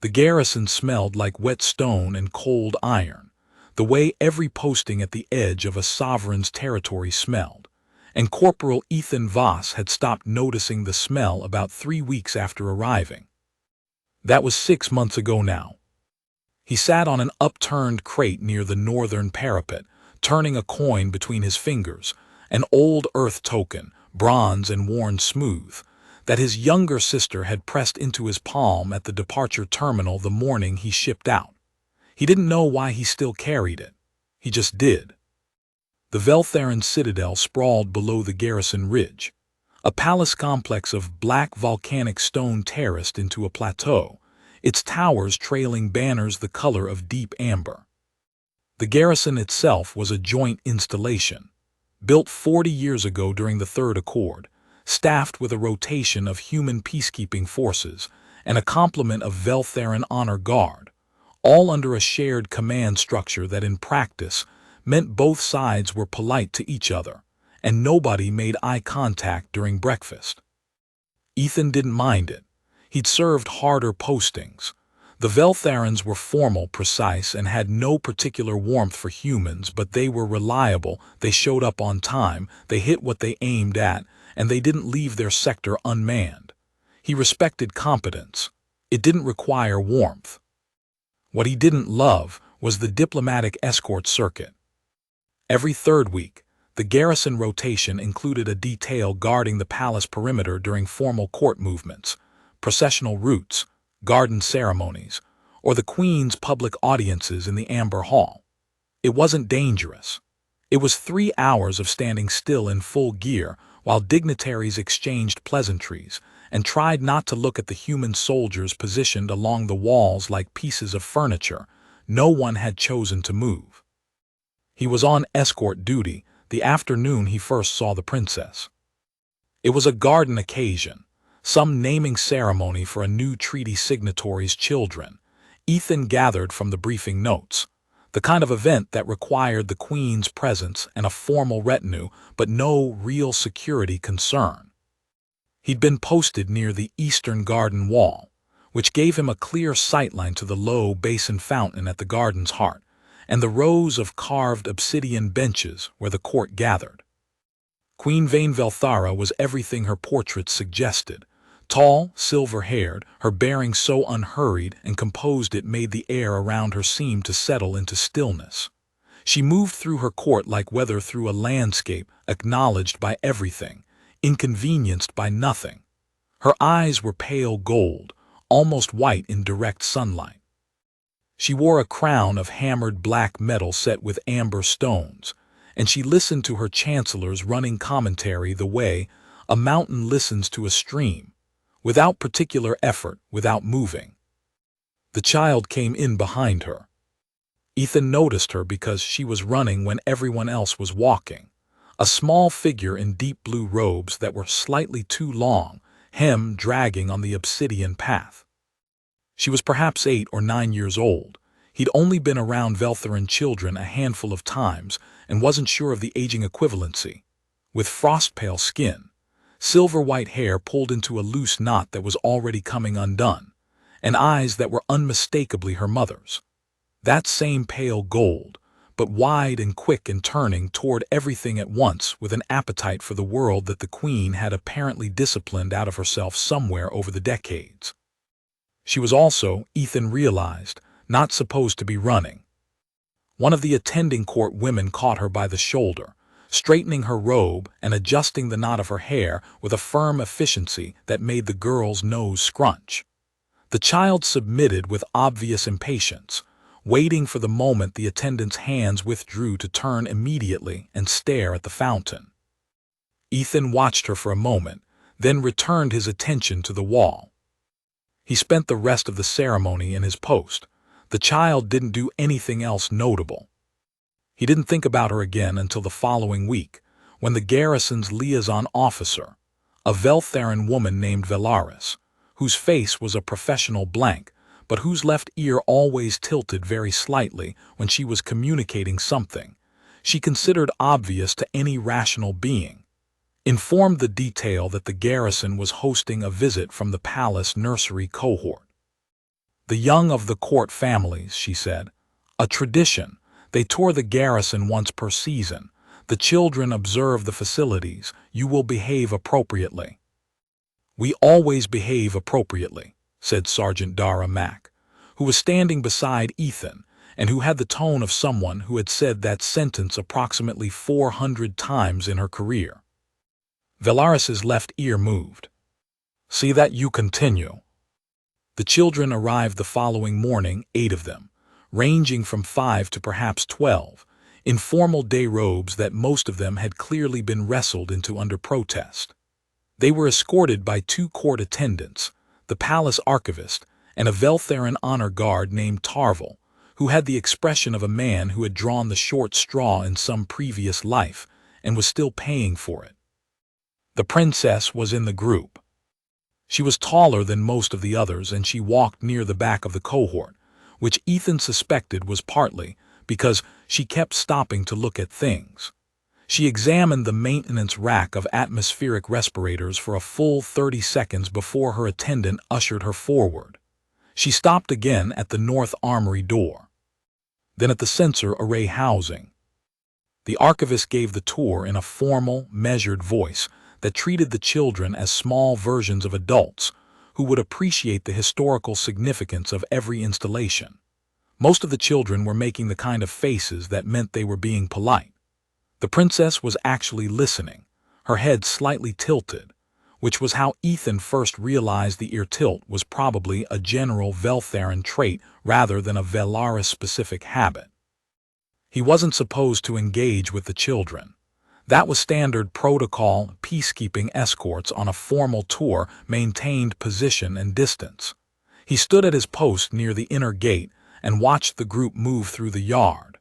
The garrison smelled like wet stone and cold iron, the way every posting at the edge of a sovereign's territory smelled, and Corporal Ethan Voss had stopped noticing the smell about 3 weeks after arriving. That was 6 months ago now. He sat on an upturned crate near the northern parapet, turning a coin between his fingers, an old earth token, bronze and worn smooth, that his younger sister had pressed into his palm at the departure terminal the morning he shipped out. He didn't know why he still carried it. He just did. The Vel'tharan citadel sprawled below the garrison ridge, a palace complex of black volcanic stone terraced into a plateau, its towers trailing banners the color of deep amber. The garrison itself was a joint installation, built 40 years ago during the Third Accord, staffed with a rotation of human peacekeeping forces and a complement of Vel'tharan honor guard, all under a shared command structure that in practice meant both sides were polite to each other, and nobody made eye contact during breakfast. Ethan didn't mind it. He'd served harder postings. The Vel'tharans were formal, precise, and had no particular warmth for humans, but they were reliable, they showed up on time, they hit what they aimed at, and they didn't leave their sector unmanned. He respected competence. It didn't require warmth. What he didn't love was the diplomatic escort circuit. Every third week, the garrison rotation included a detail guarding the palace perimeter during formal court movements, processional routes, garden ceremonies, or the Queen's public audiences in the Amber Hall. It wasn't dangerous. It was 3 hours of standing still in full gear while dignitaries exchanged pleasantries and tried not to look at the human soldiers positioned along the walls like pieces of furniture no one had chosen to move. He was on escort duty the afternoon he first saw the princess. It was a garden occasion, some naming ceremony for a new treaty signatory's children, Ethan gathered from the briefing notes, the kind of event that required the Queen's presence and a formal retinue, but no real security concern. He'd been posted near the eastern garden wall, which gave him a clear sightline to the low basin fountain at the garden's heart, and the rows of carved obsidian benches where the court gathered. Queen Vel'thara was everything her portraits suggested. Tall, silver-haired, her bearing so unhurried and composed it made the air around her seem to settle into stillness. She moved through her court like weather through a landscape, acknowledged by everything, inconvenienced by nothing. Her eyes were pale gold, almost white in direct sunlight. She wore a crown of hammered black metal set with amber stones, and she listened to her chancellor's running commentary the way a mountain listens to a stream, without particular effort, without moving. The child came in behind her. Ethan noticed her because she was running when everyone else was walking, a small figure in deep blue robes that were slightly too long, hem dragging on the obsidian path. She was perhaps 8 or 9 years old. He'd only been around Vel'tharan children a handful of times and wasn't sure of the aging equivalency. With frost-pale skin, silver-white hair pulled into a loose knot that was already coming undone, and eyes that were unmistakably her mother's. That same pale gold, but wide and quick in turning toward everything at once with an appetite for the world that the Queen had apparently disciplined out of herself somewhere over the decades. She was also, Ethan realized, not supposed to be running. One of the attending court women caught her by the shoulder, straightening her robe and adjusting the knot of her hair with a firm efficiency that made the girl's nose scrunch. The child submitted with obvious impatience, waiting for the moment the attendant's hands withdrew to turn immediately and stare at the fountain. Ethan watched her for a moment, then returned his attention to the wall. He spent the rest of the ceremony in his post. The child didn't do anything else notable. He didn't think about her again until the following week, when the garrison's liaison officer, a Vel'tharan woman named Velaris, whose face was a professional blank, but whose left ear always tilted very slightly when she was communicating something she considered obvious to any rational being, informed the detail that the garrison was hosting a visit from the palace nursery cohort. The young of the court families, she said. A tradition. They tour the garrison once per season. The children observe the facilities. You will behave appropriately. We always behave appropriately, said Sergeant Dara Mack, who was standing beside Ethan and who had the tone of someone who had said that sentence approximately 400 times in her career. Vel'tharan's left ear moved. See that you continue. The children arrived the following morning, 8 of them, ranging from 5 to perhaps 12, in formal day robes that most of them had clearly been wrestled into under protest. They were escorted by 2 court attendants, the palace archivist, and a Vel'tharan honor guard named Tarvel, who had the expression of a man who had drawn the short straw in some previous life and was still paying for it. The princess was in the group. She was taller than most of the others, and she walked near the back of the cohort, which Ethan suspected was partly because she kept stopping to look at things. She examined the maintenance rack of atmospheric respirators for a full 30 seconds before her attendant ushered her forward. She stopped again at the north armory door, then at the sensor array housing. The archivist gave the tour in a formal, measured voice that treated the children as small versions of adults who would appreciate the historical significance of every installation. Most of the children were making the kind of faces that meant they were being polite. The princess was actually listening, her head slightly tilted, which was how Ethan first realized the ear tilt was probably a general Vel'tharan trait rather than a Vel'tharan-specific habit. He wasn't supposed to engage with the children. That was standard protocol. Peacekeeping escorts on a formal tour maintained position and distance. He stood at his post near the inner gate and watched the group move through the yard.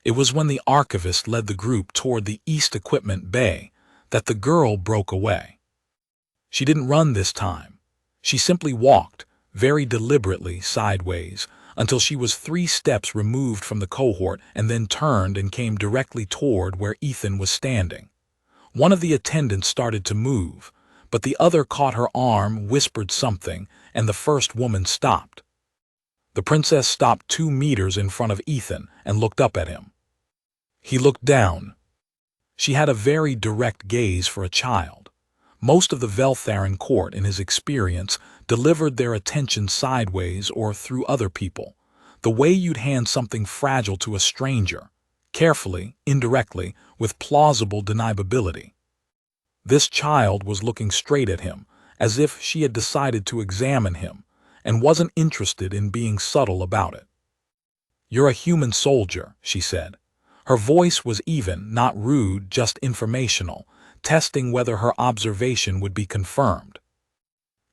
It was when the archivist led the group toward the East Equipment Bay that the girl broke away. She didn't run this time. She simply walked, very deliberately, sideways, until she was 3 steps removed from the cohort and then turned and came directly toward where Ethan was standing. One of the attendants started to move, but the other caught her arm, whispered something, and the first woman stopped. The princess stopped 2 meters in front of Ethan and looked up at him. He looked down. She had a very direct gaze for a child. Most of the Vel'tharan court, in his experience, delivered their attention sideways or through other people, the way you'd hand something fragile to a stranger, carefully, indirectly, with plausible deniability. This child was looking straight at him, as if she had decided to examine him, and wasn't interested in being subtle about it. "You're a human soldier," she said. Her voice was even, not rude, just informational, testing whether her observation would be confirmed.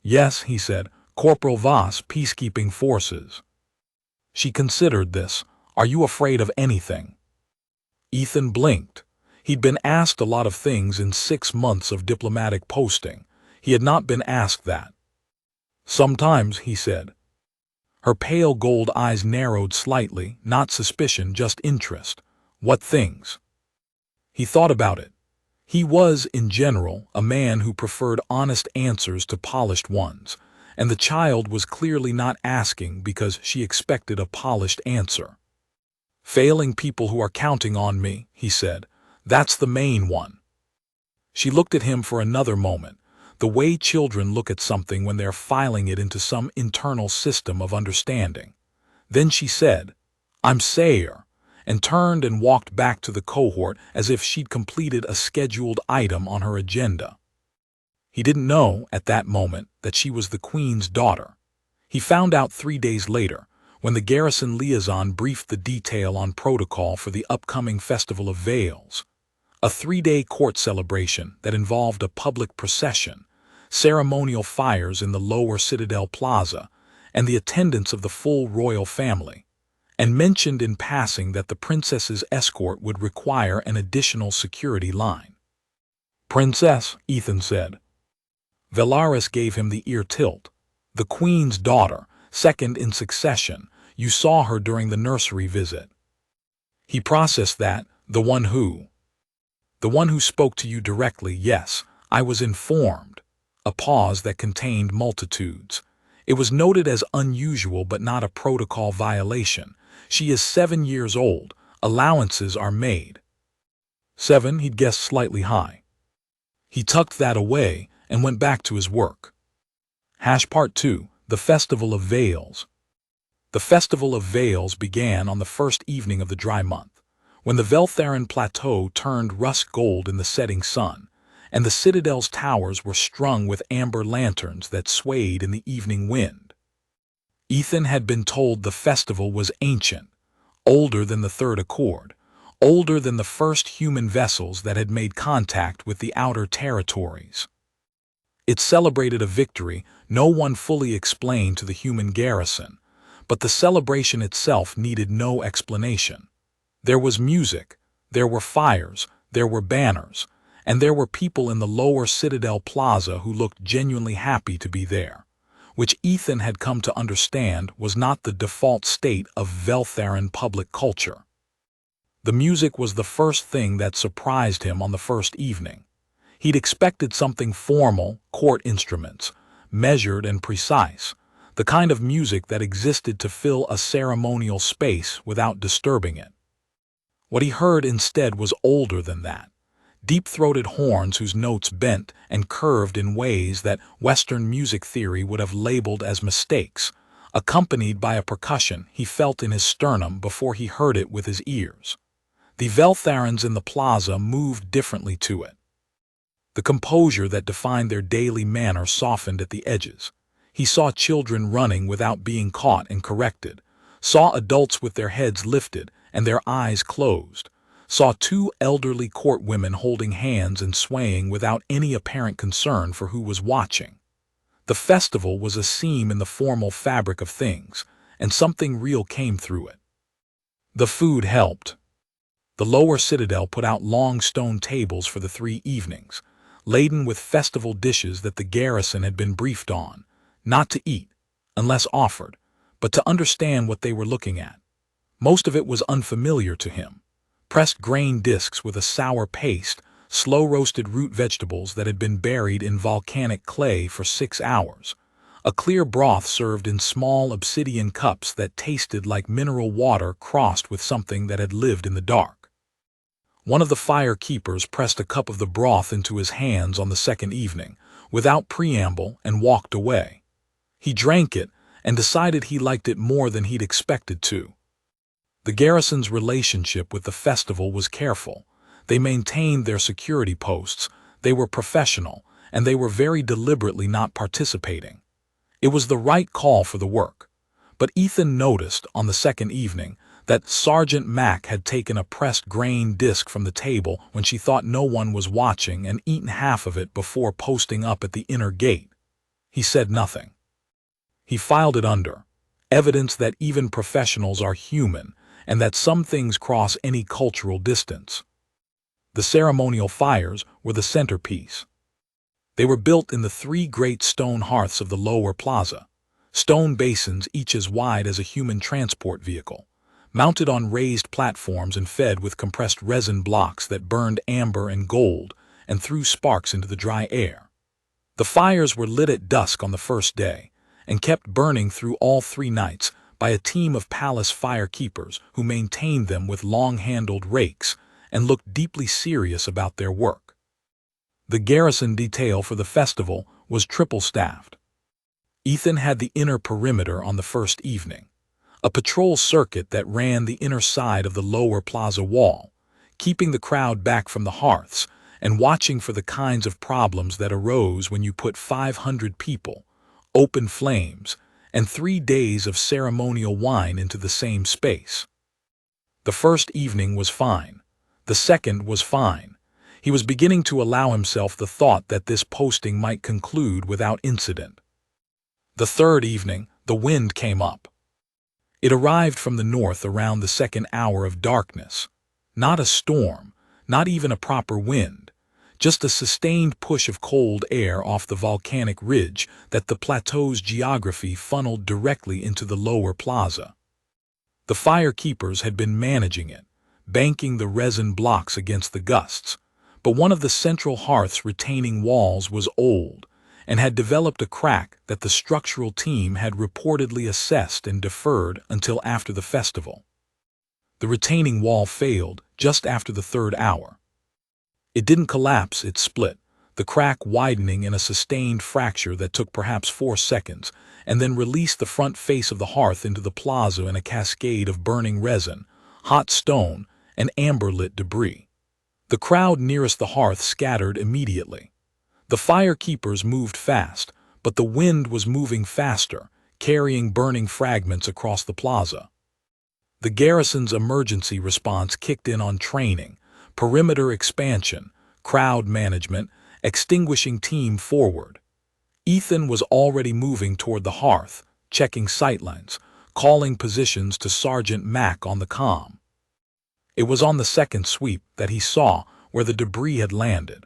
"Yes," he said, "Corporal Voss, peacekeeping forces." She considered this. "Are you afraid of anything?" Ethan blinked. He'd been asked a lot of things in 6 months of diplomatic posting. He had not been asked that. "Sometimes," he said. Her pale gold eyes narrowed slightly, not suspicion, just interest. "What things?" He thought about it. He was, in general, a man who preferred honest answers to polished ones, and the child was clearly not asking because she expected a polished answer. "Failing people who are counting on me," he said. "That's the main one." She looked at him for another moment, the way children look at something when they're filing it into some internal system of understanding. Then she said, "I'm Sayer," and turned and walked back to the cohort as if she'd completed a scheduled item on her agenda. He didn't know, at that moment, that she was the Queen's daughter. He found out 3 days later, when the garrison liaison briefed the detail on protocol for the upcoming Festival of Veils, a 3-day court celebration that involved a public procession, ceremonial fires in the lower Citadel Plaza, and the attendance of the full royal family, and mentioned in passing that the princess's escort would require an additional security line. "Princess," Ethan said. Vel'tharan gave him the ear tilt. "The Queen's daughter, second in succession. You saw her during the nursery visit." He processed that. The one who spoke to you directly, yes, I was informed." A pause that contained multitudes. It was noted as unusual but not a protocol violation. She is 7 years old. Allowances are made. 7, he'd guessed slightly high. He tucked that away and went back to his work. Part 2, the Festival of Veils. The Festival of Veils began on the first evening of the dry month, when the Vel'tharan plateau turned rust gold in the setting sun, and the citadel's towers were strung with amber lanterns that swayed in the evening wind. Ethan had been told the festival was ancient, older than the Third Accord, older than the first human vessels that had made contact with the outer territories. It celebrated a victory no one fully explained to the human garrison, but the celebration itself needed no explanation. There was music, there were fires, there were banners, and there were people in the lower Citadel Plaza who looked genuinely happy to be there, which Ethan had come to understand was not the default state of Vel'tharan public culture. The music was the first thing that surprised him on the first evening. He'd expected something formal, court instruments, measured and precise, the kind of music that existed to fill a ceremonial space without disturbing it. What he heard instead was older than that. Deep-throated horns whose notes bent and curved in ways that Western music theory would have labeled as mistakes, accompanied by a percussion he felt in his sternum before he heard it with his ears. The Vel'tharans in the plaza moved differently to it. The composure that defined their daily manner softened at the edges. He saw children running without being caught and corrected, saw adults with their heads lifted and their eyes closed, saw 2 elderly court women holding hands and swaying without any apparent concern for who was watching. The festival was a seam in the formal fabric of things, and something real came through it. The food helped. The lower citadel put out long stone tables for the 3 evenings, laden with festival dishes that the garrison had been briefed on, not to eat, unless offered, but to understand what they were looking at. Most of it was unfamiliar to him. Pressed grain discs with a sour paste, slow-roasted root vegetables that had been buried in volcanic clay for 6 hours, a clear broth served in small obsidian cups that tasted like mineral water crossed with something that had lived in the dark. One of the fire keepers pressed a cup of the broth into his hands on the second evening, without preamble, and walked away. He drank it and decided he liked it more than he'd expected to. The garrison's relationship with the festival was careful. They maintained their security posts, they were professional, and they were very deliberately not participating. It was the right call for the work. But Ethan noticed, on the second evening, that Sergeant Mac had taken a pressed grain disc from the table when she thought no one was watching and eaten half of it before posting up at the inner gate. He said nothing. He filed it under, evidence that even professionals are human and that some things cross any cultural distance. The ceremonial fires were the centerpiece. They were built in the 3 great stone hearths of the lower plaza, stone basins each as wide as a human transport vehicle, mounted on raised platforms and fed with compressed resin blocks that burned amber and gold and threw sparks into the dry air. The fires were lit at dusk on the first day and kept burning through all 3 nights by a team of palace fire keepers who maintained them with long-handled rakes and looked deeply serious about their work. The garrison detail for the festival was triple-staffed. Ethan had the inner perimeter on the first evening, a patrol circuit that ran the inner side of the lower plaza wall, keeping the crowd back from the hearths and watching for the kinds of problems that arose when you put 500 people, open flames, and 3 days of ceremonial wine into the same space. The first evening was fine. The second was fine. He was beginning to allow himself the thought that this posting might conclude without incident. The third evening, the wind came up. It arrived from the north around the second hour of darkness. Not a storm, not even a proper wind, just a sustained push of cold air off the volcanic ridge that the plateau's geography funneled directly into the lower plaza. The fire keepers had been managing it, banking the resin blocks against the gusts, but one of the central hearth's retaining walls was old, and had developed a crack that the structural team had reportedly assessed and deferred until after the festival. The retaining wall failed just after the 3rd hour. It didn't collapse, it split, the crack widening in a sustained fracture that took perhaps 4 seconds, and then released the front face of the hearth into the plaza in a cascade of burning resin, hot stone, and amber-lit debris. The crowd nearest the hearth scattered immediately. The firekeepers moved fast, but the wind was moving faster, carrying burning fragments across the plaza. The garrison's emergency response kicked in on training, perimeter expansion, crowd management, extinguishing team forward. Ethan was already moving toward the hearth, checking sightlines, calling positions to Sergeant Mack on the comm. It was on the 2nd sweep that he saw where the debris had landed.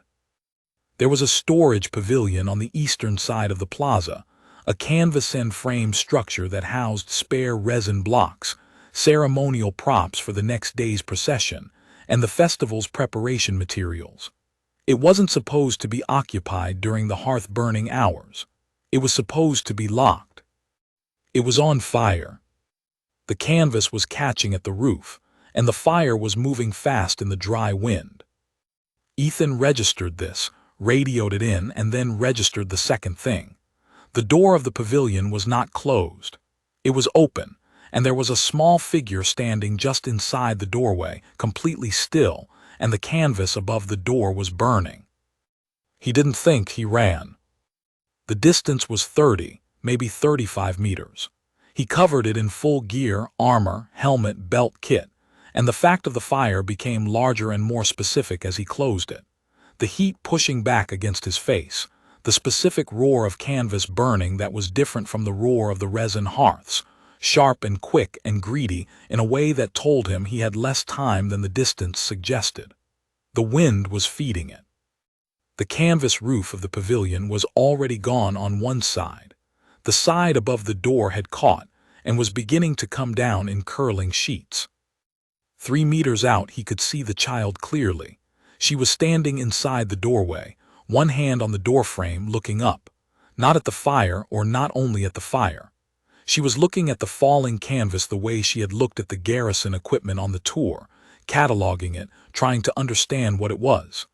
There was a storage pavilion on the eastern side of the plaza, a canvas and frame structure that housed spare resin blocks, ceremonial props for the next day's procession, and the festival's preparation materials. It wasn't supposed to be occupied during the hearth-burning hours. It was supposed to be locked. It was on fire. The canvas was catching at the roof, and the fire was moving fast in the dry wind. Ethan registered this, radioed it in, and then registered the second thing. The door of the pavilion was not closed. It was open, and there was a small figure standing just inside the doorway, completely still, and the canvas above the door was burning. He didn't think, he ran. The distance was 30, maybe 35 meters. He covered it in full gear, armor, helmet, belt, kit, and the fact of the fire became larger and more specific as he closed it. The heat pushing back against his face, the specific roar of canvas burning that was different from the roar of the resin hearths, sharp and quick and greedy in a way that told him he had less time than the distance suggested. The wind was feeding it. The canvas roof of the pavilion was already gone on one side. The side above the door had caught and was beginning to come down in curling sheets. 3 meters out he could see the child clearly. She was standing inside the doorway, one hand on the doorframe looking up, not at the fire or not only at the fire. She was looking at the falling canvas the way she had looked at the garrison equipment on the tour, cataloging it, trying to understand what it was.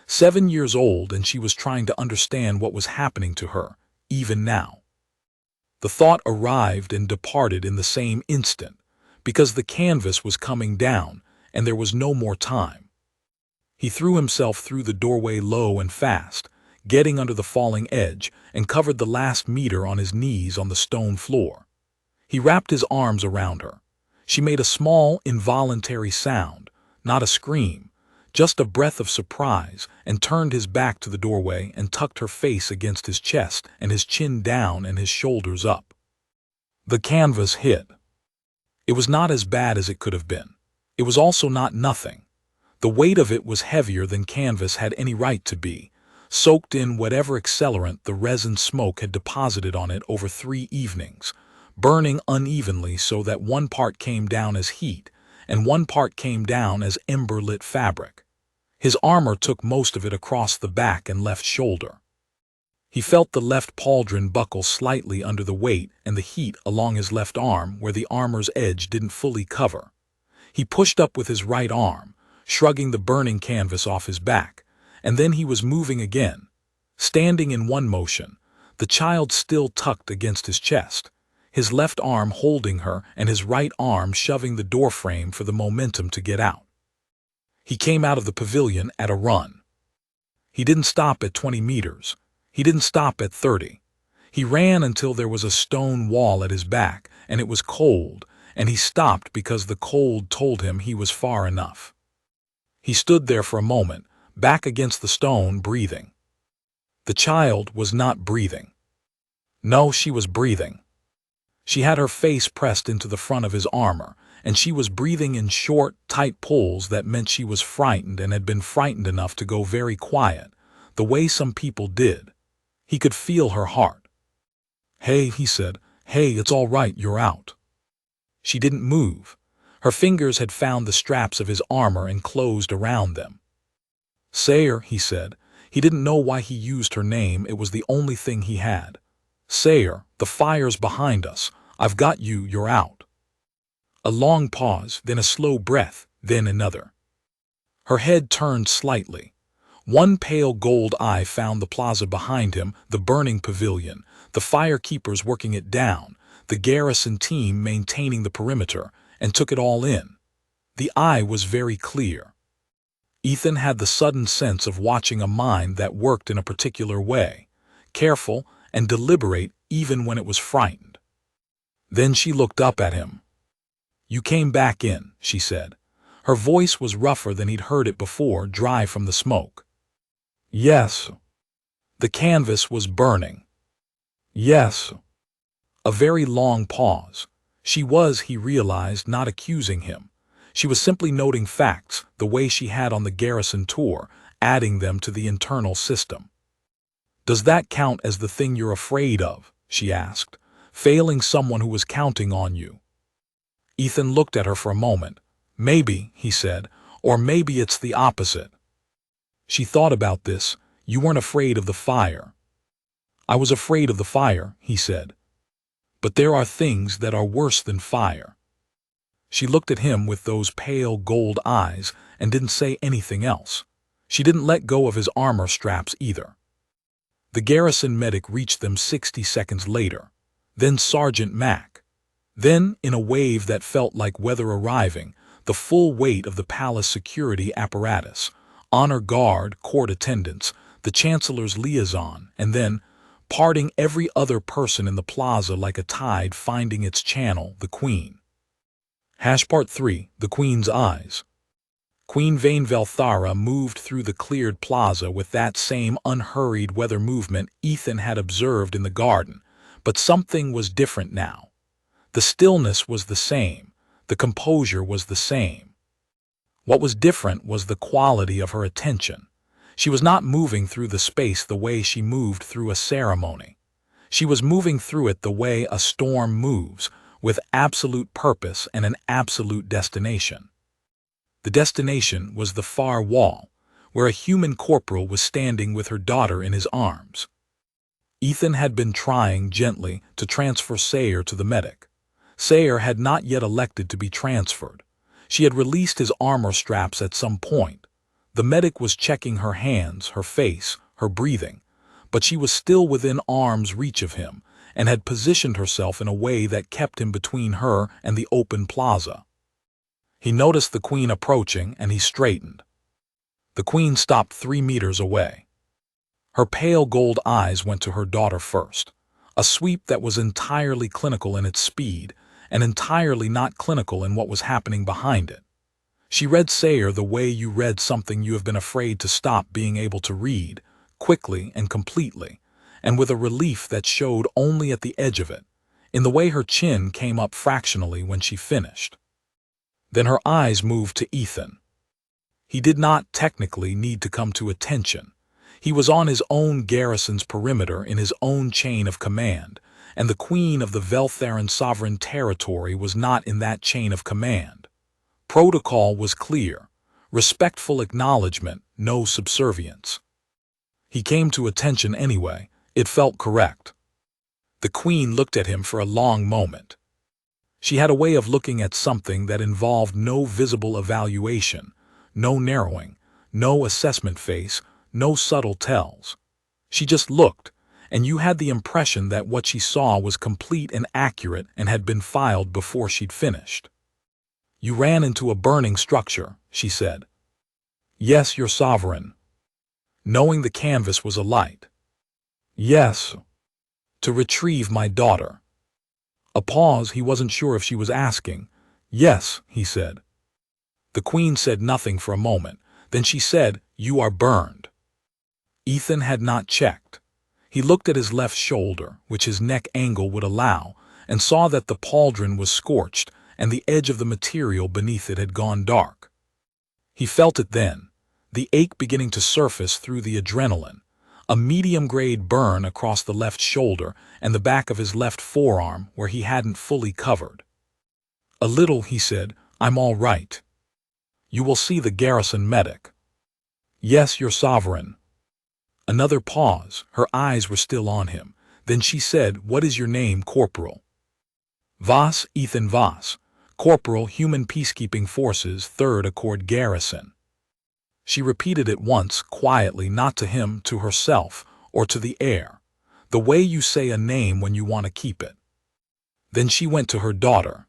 7 years old, and she was trying to understand what was happening to her, even now. The thought arrived and departed in the same instant, because the canvas was coming down, and there was no more time. He threw himself through the doorway low and fast, getting under the falling edge, and covered the last meter on his knees on the stone floor. He wrapped his arms around her. She made a small, involuntary sound, not a scream, just a breath of surprise, and turned his back to the doorway and tucked her face against his chest and his chin down and his shoulders up. The canvas hit. It was not as bad as it could have been. It was also not nothing. The weight of it was heavier than canvas had any right to be, soaked in whatever accelerant the resin smoke had deposited on it over 3 evenings, burning unevenly so that one part came down as heat and one part came down as ember-lit fabric. His armor took most of it across the back and left shoulder. He felt the left pauldron buckle slightly under the weight and the heat along his left arm where the armor's edge didn't fully cover. He pushed up with his right arm, shrugging the burning canvas off his back, and then he was moving again, standing in one motion, the child still tucked against his chest, his left arm holding her and his right arm shoving the doorframe for the momentum to get out. He came out of the pavilion at a run. He didn't stop at 20 meters. He didn't stop at 30. He ran until there was a stone wall at his back, and it was cold, and he stopped because the cold told him he was far enough. He stood there for a moment, back against the stone, breathing. The child was not breathing. No, she was breathing. She had her face pressed into the front of his armor, and she was breathing in short, tight pulls that meant she was frightened and had been frightened enough to go very quiet, the way some people did. He could feel her heart. "Hey," he said. "Hey, it's all right, you're out." She didn't move. Her fingers had found the straps of his armor and closed around them. "Sayer," he said. He didn't know why he used her name, it was the only thing he had. "Sayer, the fire's behind us. I've got you, you're out." A long pause, then a slow breath, then another. Her head turned slightly. One pale gold eye found the plaza behind him, the burning pavilion, the firekeepers working it down, the garrison team maintaining the perimeter, and took it all in. The eye was very clear. Ethan had the sudden sense of watching a mind that worked in a particular way, careful and deliberate even when it was frightened. Then she looked up at him. "You came back in," she said. Her voice was rougher than he'd heard it before, dry from the smoke. "Yes." The canvas was burning. "Yes." A very long pause. She was, he realized, not accusing him. She was simply noting facts, the way she had on the garrison tour, adding them to the internal system. "Does that count as the thing you're afraid of?" she asked. "Failing someone who was counting on you?" Ethan looked at her for a moment. "Maybe," he said, "or maybe it's the opposite." She thought about this. "You weren't afraid of the fire." "I was afraid of the fire," he said. "But there are things that are worse than fire." She looked at him with those pale gold eyes and didn't say anything else. She didn't let go of his armor straps either. The garrison medic reached them 60 seconds later. Then Sergeant Mack. Then, in a wave that felt like weather arriving, the full weight of the palace security apparatus, honor guard, court attendants, the chancellor's liaison, and then, parting every other person in the plaza like a tide finding its channel, the Queen. Part 3, The Queen's Eyes. Queen Vel'thara moved through the cleared plaza with that same unhurried weather movement Ethan had observed in the garden, but something was different now. The stillness was the same, the composure was the same. What was different was the quality of her attention. She was not moving through the space the way she moved through a ceremony. She was moving through it the way a storm moves, with absolute purpose and an absolute destination. The destination was the far wall, where a human corporal was standing with her daughter in his arms. Ethan had been trying gently to transfer Sayer to the medic. Sayer had not yet elected to be transferred. She had released his armor straps at some point. The medic was checking her hands, her face, her breathing, but she was still within arm's reach of him and had positioned herself in a way that kept him between her and the open plaza. He noticed the Queen approaching, and he straightened. The Queen stopped 3 meters away. Her pale gold eyes went to her daughter first, a sweep that was entirely clinical in its speed, and entirely not clinical in what was happening behind it. She read Sayer the way you read something you have been afraid to stop being able to read, quickly and completely, and with a relief that showed only at the edge of it, in the way her chin came up fractionally when she finished. Then her eyes moved to Ethan. He did not technically need to come to attention. He was on his own garrison's perimeter in his own chain of command, and the Queen of the Vel'tharan sovereign territory was not in that chain of command. Protocol was clear. Respectful acknowledgement, no subservience. He came to attention anyway. It felt correct. The Queen looked at him for a long moment. She had a way of looking at something that involved no visible evaluation, no narrowing, no assessment phase, no subtle tells. She just looked, and you had the impression that what she saw was complete and accurate and had been filed before she'd finished. "You ran into a burning structure," she said. "Yes, your sovereign." Knowing the canvas was alight. "Yes." "To retrieve my daughter." A pause, he wasn't sure if she was asking. "Yes," he said. The Queen said nothing for a moment. Then she said, "You are burned." Ethan had not checked. He looked at his left shoulder, which his neck angle would allow, and saw that the pauldron was scorched and the edge of the material beneath it had gone dark. He felt it then, the ache beginning to surface through the adrenaline, a medium-grade burn across the left shoulder and the back of his left forearm where he hadn't fully covered. "A little," he said. "I'm all right." "You will see the garrison medic." "Yes, your sovereign." Another pause. Her eyes were still on him. Then she said, "What is your name, Corporal?" "Voss, Ethan Voss, Corporal, Human Peacekeeping Forces, 3rd Accord Garrison." She repeated it once, quietly, not to him, to herself, or to the air. The way you say a name when you want to keep it. Then she went to her daughter.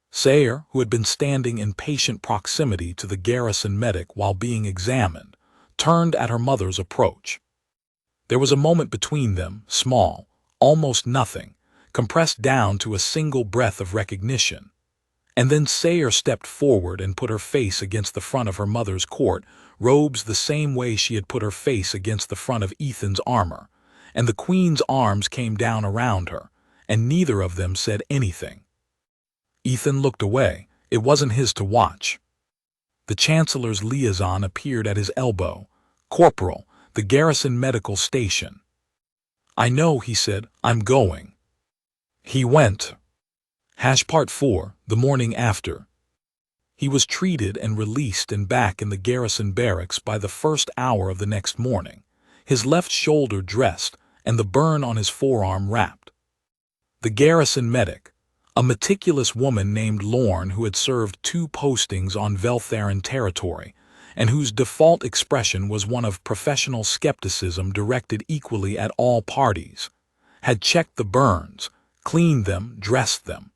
Sayre, who had been standing in patient proximity to the garrison medic while being examined, turned at her mother's approach. There was a moment between them, small, almost nothing, compressed down to a single breath of recognition. And then Sayre stepped forward and put her face against the front of her mother's court robes the same way she had put her face against the front of Ethan's armor, and the Queen's arms came down around her, and neither of them said anything. Ethan looked away. It wasn't his to watch. The Chancellor's liaison appeared at his elbow. "Corporal, the garrison medical station." "I know," he said. "I'm going." He went. Part 4, the morning after. He was treated and released and back in the garrison barracks by the first hour of the next morning, his left shoulder dressed and the burn on his forearm wrapped. The garrison medic, a meticulous woman named Lorne who had served 2 postings on Vel'tharan territory, and whose default expression was one of professional skepticism directed equally at all parties, had checked the burns, cleaned them, dressed them,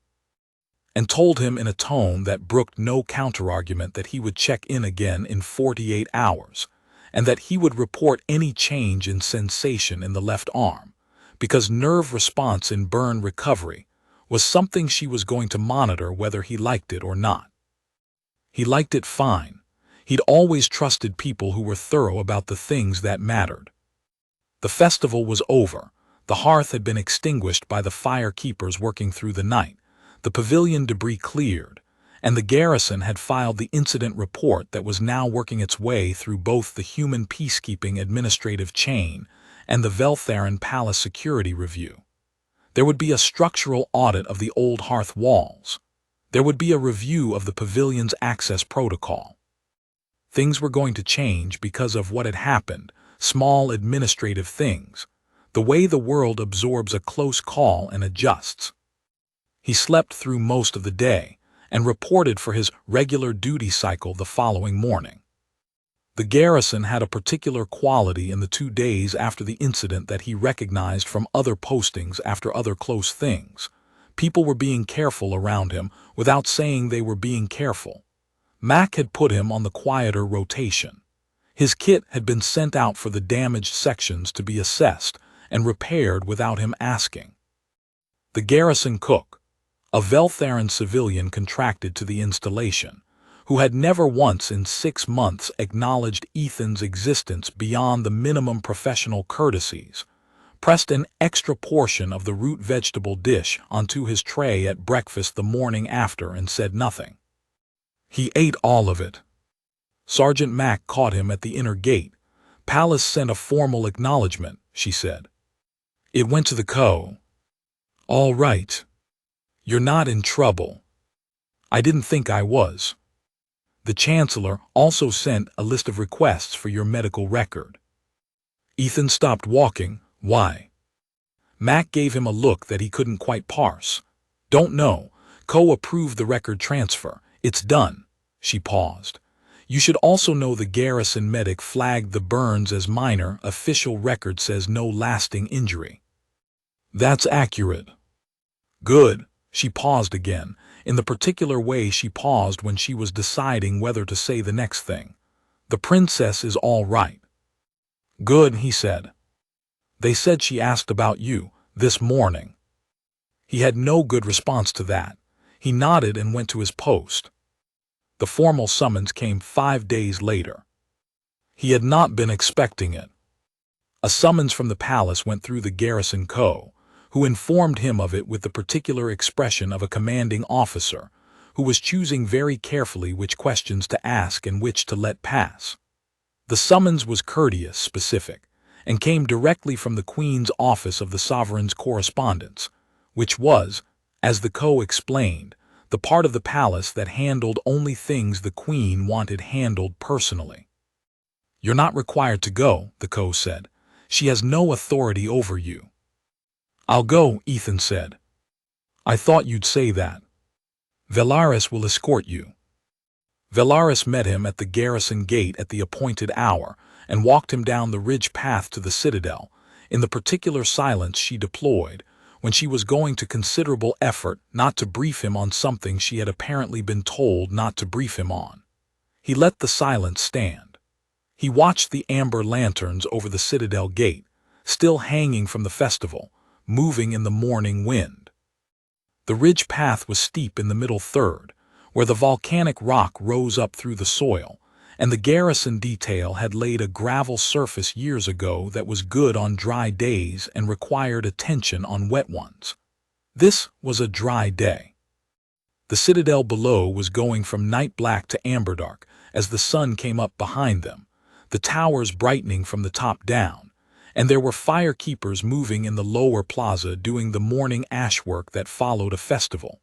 and told him in a tone that brooked no counterargument that he would check in again in 48 hours, and that he would report any change in sensation in the left arm, because nerve response in burn recovery was something she was going to monitor whether he liked it or not. He liked it fine. He'd always trusted people who were thorough about the things that mattered. The festival was over. The hearth had been extinguished by the fire keepers working through the night, the pavilion debris cleared, and the garrison had filed the incident report that was now working its way through both the Human Peacekeeping administrative chain and the Vel'tharan Palace Security Review. There would be a structural audit of the old hearth walls. There would be a review of the pavilion's access protocol. Things were going to change because of what had happened, small administrative things, the way the world absorbs a close call and adjusts. He slept through most of the day and reported for his regular duty cycle the following morning. The garrison had a particular quality in the 2 days after the incident that he recognized from other postings after other close things. People were being careful around him without saying they were being careful. Mac had put him on the quieter rotation. His kit had been sent out for the damaged sections to be assessed and repaired without him asking. The garrison cook, a Vel'tharan civilian contracted to the installation, who had never once in 6 months acknowledged Ethan's existence beyond the minimum professional courtesies, pressed an extra portion of the root vegetable dish onto his tray at breakfast the morning after and said nothing. He ate all of it. Sergeant Mac caught him at the inner gate. "Palace sent a formal acknowledgement," she said. "It went to the co." "All right. You're not in trouble." "I didn't think I was." "The Chancellor also sent a list of requests for your medical record." Ethan stopped walking. "Why?" Mac gave him a look that he couldn't quite parse. "Don't know. Co approved the record transfer. It's done." She paused. "You should also know the garrison medic flagged the burns as minor. Official record says no lasting injury." "That's accurate." "Good." She paused again, in the particular way she paused when she was deciding whether to say the next thing. "The princess is all right." "Good," he said. "They said she asked about you this morning." He had no good response to that. He nodded and went to his post. The formal summons came 5 days later. He had not been expecting it. A summons from the palace went through the garrison co, who informed him of it with the particular expression of a commanding officer, who was choosing very carefully which questions to ask and which to let pass. The summons was courteous, specific, and came directly from the Queen's office of the Sovereign's correspondence, which was, as the co explained, the part of the palace that handled only things the Queen wanted handled personally. "You're not required to go," the co said. She has no authority over you." "I'll go," Ethan said. "I thought you'd say that. Vel'tharan will escort you." Vel'tharan met him at the garrison gate at the appointed hour and walked him down the ridge path to the citadel, in the particular silence she deployed when she was going to considerable effort not to brief him on something she had apparently been told not to brief him on. He let the silence stand. He watched the amber lanterns over the citadel gate, still hanging from the festival, moving in the morning wind. The ridge path was steep in the middle third, where the volcanic rock rose up through the soil, and the garrison detail had laid a gravel surface years ago that was good on dry days and required attention on wet ones. This was a dry day. The citadel below was going from night black to amber dark as the sun came up behind them, the towers brightening from the top down, and there were firekeepers moving in the lower plaza doing the morning ashwork that followed a festival.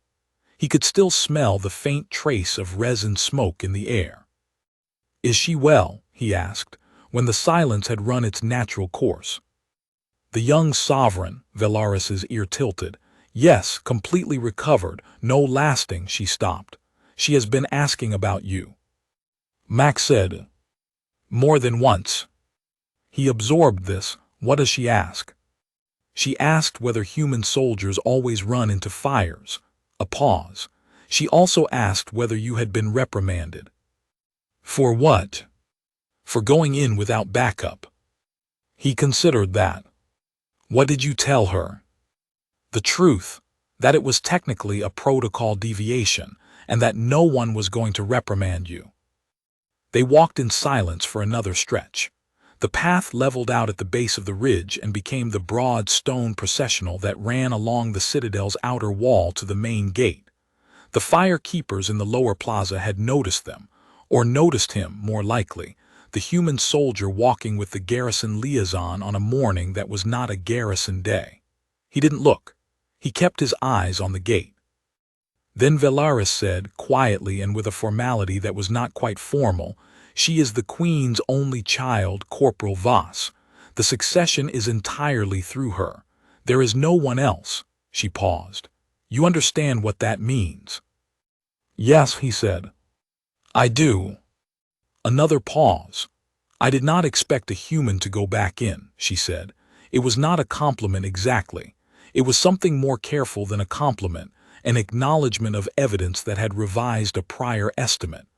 He could still smell the faint trace of resin smoke in the air. "Is she well?" he asked, when the silence had run its natural course. The young sovereign, Vel'tharan's ear tilted. "Yes, completely recovered, no lasting," she stopped. "She has been asking about you." Max said. "More than once." He absorbed this. "What does she ask?" "She asked whether human soldiers always run into fires." A pause. "She also asked whether you had been reprimanded." "For what?" "For going in without backup." He considered that. "What did you tell her?" "The truth, that it was technically a protocol deviation, and that no one was going to reprimand you." They walked in silence for another stretch. The path leveled out at the base of the ridge and became the broad stone processional that ran along the citadel's outer wall to the main gate. The firekeepers in the lower plaza had noticed them, or noticed him, more likely, the human soldier walking with the garrison liaison on a morning that was not a garrison day. He didn't look. He kept his eyes on the gate. Then Vel'tharan said, quietly and with a formality that was not quite formal, "She is the Queen's only child, Corporal Voss. The succession is entirely through her. There is no one else." She paused. "You understand what that means?" "Yes," he said. "I do." Another pause. "I did not expect a human to go back in," she said. It was not a compliment exactly. It was something more careful than a compliment, an acknowledgement of evidence that had revised a prior estimate.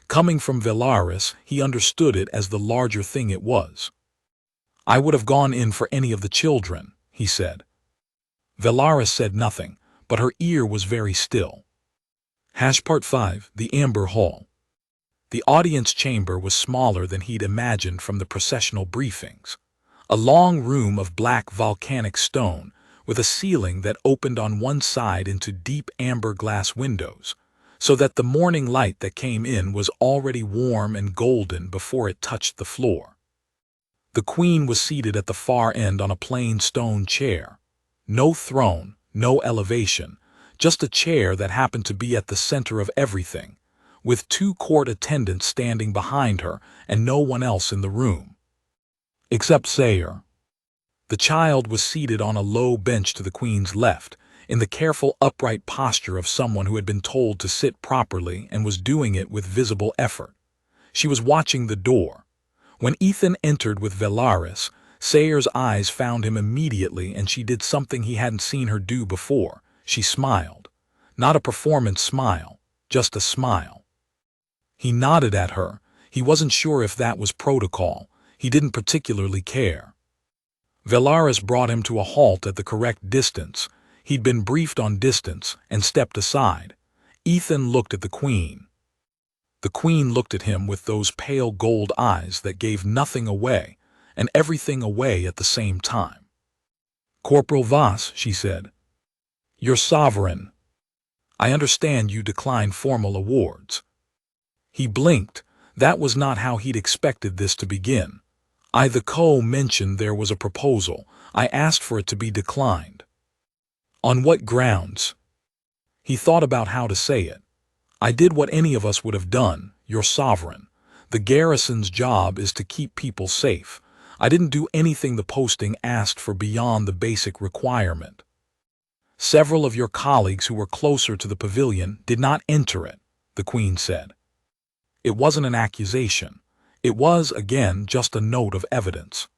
Coming from Vel'tharan, he understood it as the larger thing it was. "I would have gone in for any of the children," he said. Vel'tharan said nothing, but her ear was very still. Part 5, the Amber Hall. The audience chamber was smaller than he'd imagined from the processional briefings. A long room of black volcanic stone, with a ceiling that opened on one side into deep amber glass windows, so that the morning light that came in was already warm and golden before it touched the floor. The Queen was seated at the far end on a plain stone chair. No throne, no elevation, just a chair that happened to be at the center of everything, with 2 court attendants standing behind her and no one else in the room. Except Sayer. The child was seated on a low bench to the Queen's left, in the careful upright posture of someone who had been told to sit properly and was doing it with visible effort. She was watching the door. When Ethan entered with Vel'tharan, Sayer's eyes found him immediately, and she did something he hadn't seen her do before. She smiled. Not a performance smile, just a smile. He nodded at her. He wasn't sure if that was protocol. He didn't particularly care. Vel'tharan brought him to a halt at the correct distance. He'd been briefed on distance and stepped aside. Ethan looked at the Queen. The Queen looked at him with those pale gold eyes that gave nothing away and everything away at the same time. "Corporal Voss," she said. "Your sovereign. I understand you decline formal awards." He blinked. That was not how he'd expected this to begin. The Co mentioned there was a proposal. I asked for it to be declined." "On what grounds?" He thought about how to say it. "I did what any of us would have done, your sovereign. The garrison's job is to keep people safe. I didn't do anything the posting asked for beyond the basic requirement. Several of your colleagues who were closer to the pavilion did not enter it, the Queen said. It wasn't an accusation. It was, again, just a note of evidence.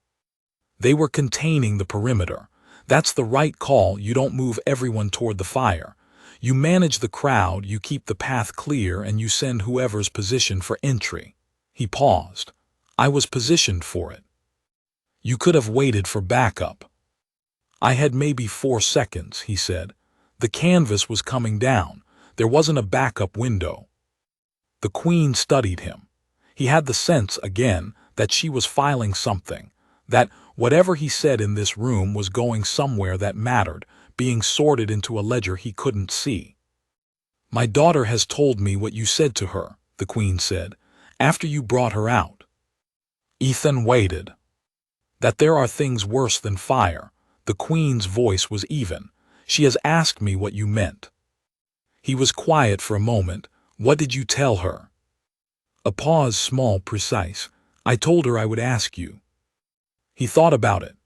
They were containing the perimeter. That's the right call. You don't move everyone toward the fire. You manage the crowd, you keep the path clear, and you send whoever's positioned for entry. He paused. I was positioned for it. You could have waited for backup. I had maybe 4 seconds, he said. The canvas was coming down. There wasn't a backup window. The Queen studied him. He had the sense, again, that she was filing something, that whatever he said in this room was going somewhere that mattered, being sorted into a ledger he couldn't see. My daughter has told me what you said to her, the Queen said, after you brought her out. Ethan waited. That there are things worse than fire. The Queen's voice was even. She has asked me what you meant. He was quiet for a moment. What did you tell her? A pause, small, precise. I told her I would ask you. He thought about it.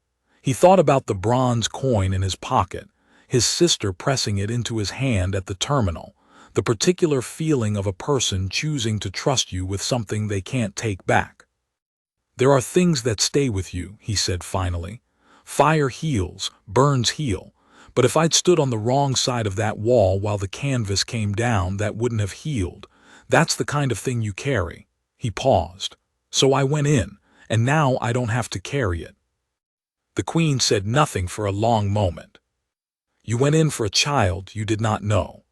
He thought about the bronze coin in his pocket, his sister pressing it into his hand at the terminal, the particular feeling of a person choosing to trust you with something they can't take back. There are things that stay with you, he said finally. Fire heals, burns heal, but if I'd stood on the wrong side of that wall while the canvas came down, that wouldn't have healed. That's the kind of thing you carry. He paused. So I went in, and now I don't have to carry it. The Queen said nothing for a long moment. You went in for a child you did not know.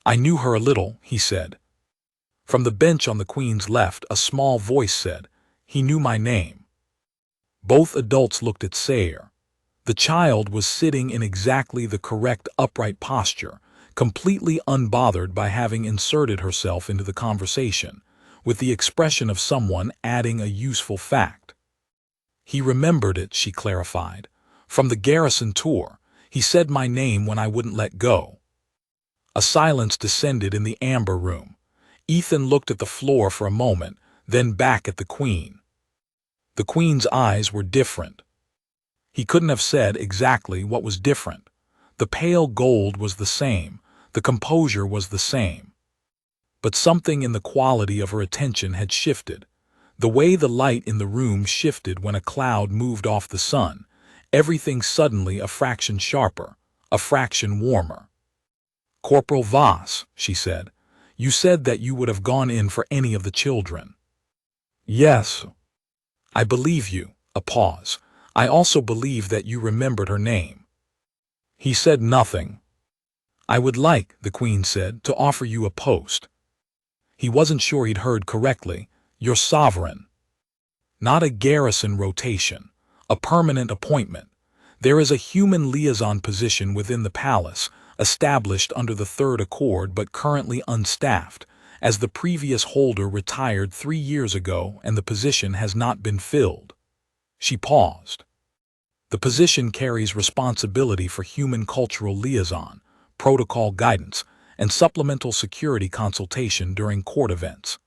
I knew her a little, he said. From the bench on the Queen's left, a small voice said, he knew my name. Both adults looked at Sayer. The child was sitting in exactly the correct upright posture, completely unbothered by having inserted herself into the conversation, with the expression of someone adding a useful fact. He remembered it, she clarified. From the garrison tour, he said my name when I wouldn't let go. A silence descended in the amber room. Ethan looked at the floor for a moment, then back at the Queen. The Queen's eyes were different. He couldn't have said exactly what was different. The pale gold was the same, the composure was the same. But something in the quality of her attention had shifted. The way the light in the room shifted when a cloud moved off the sun, everything suddenly a fraction sharper, a fraction warmer. Corporal Voss, she said, you said that you would have gone in for any of the children. Yes. I believe you. A pause. I also believe that you remembered her name. He said nothing. I would like, the Queen said, to offer you a post. He wasn't sure he'd heard correctly. You're sovereign. Not a garrison rotation, a permanent appointment. There is a human liaison position within the palace, established under the Third Accord but currently unstaffed, as the previous holder retired 3 years ago and the position has not been filled. She paused. The position carries responsibility for human cultural liaison, protocol guidance, and supplemental security consultation during court events.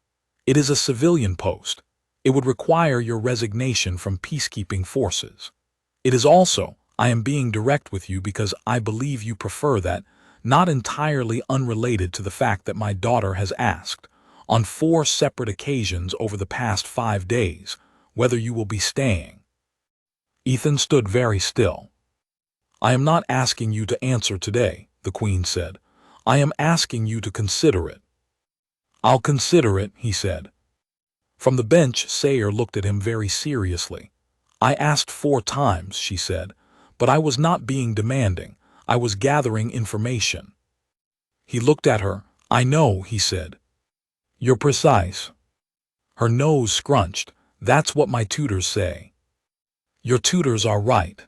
It is a civilian post. It would require your resignation from peacekeeping forces. It is also, I am being direct with you because I believe you prefer that, not entirely unrelated to the fact that my daughter has asked, on 4 separate occasions over the past 5 days, whether you will be staying. Ethan stood very still. I am not asking you to answer today, the Queen said. I am asking you to consider it. I'll consider it, he said. From the bench, Sayer looked at him very seriously. I asked 4 times, she said, but I was not being demanding. I was gathering information. He looked at her. I know, he said. You're precise. Her nose scrunched. That's what my tutors say. Your tutors are right.